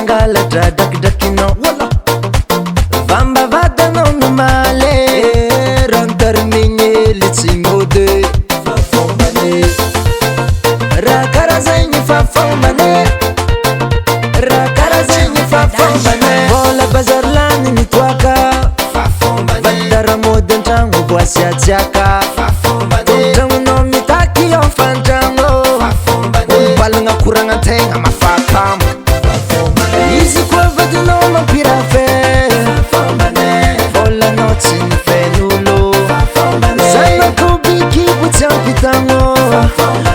mangalatra drakidrakinao vamba vatanao no male rantarimigny tsy mode fafombane raha karazagny fafombane raha karazagny fafombane vola bazary lany mitoaka vadara mody antragno voasiatsiaka tondragnonao mitaky afantragno ombalagna koragnan-tegna mafakamo izy koa vadinao mampirafe volanao tsy nifen'olo zanako bikibo tsy ampitagno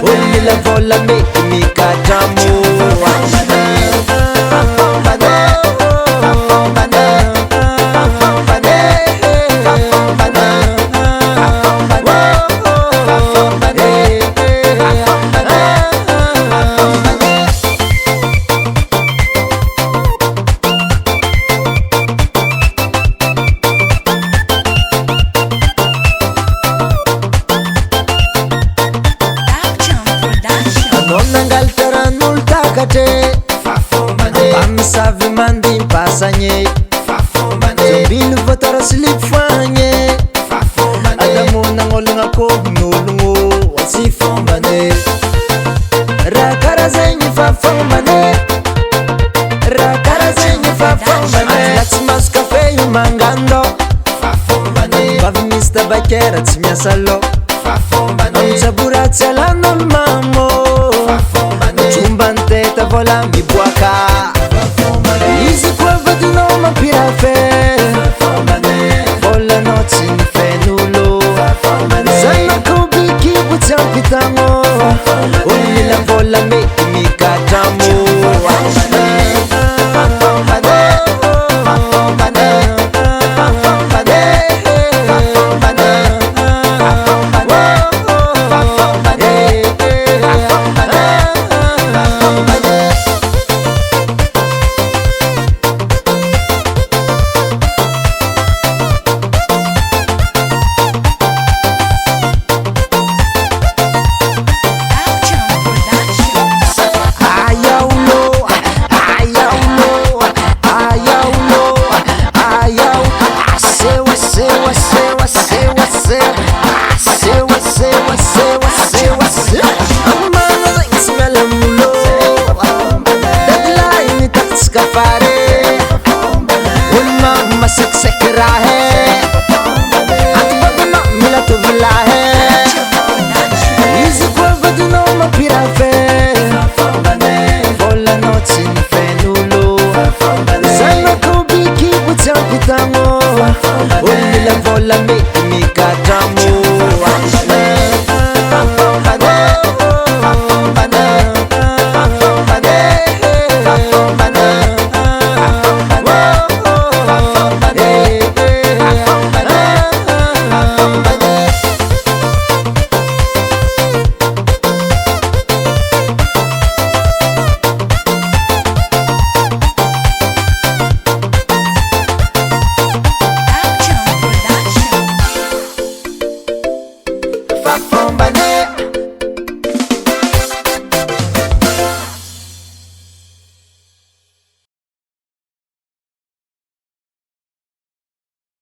olo mila vola mety mikadramo nangaltaran'olo takatre amisavy mandimpasagny zombiny voatara slip foagny adamonagn'olagna kogn'ologno sy fombane raha karazagny fafombane raha karazagny fafombane latsy maso kafe io mangandô vavy misy tabakera tsy miasa lô amitsabora tsy alan'olo mamo Chumbante ta vola mi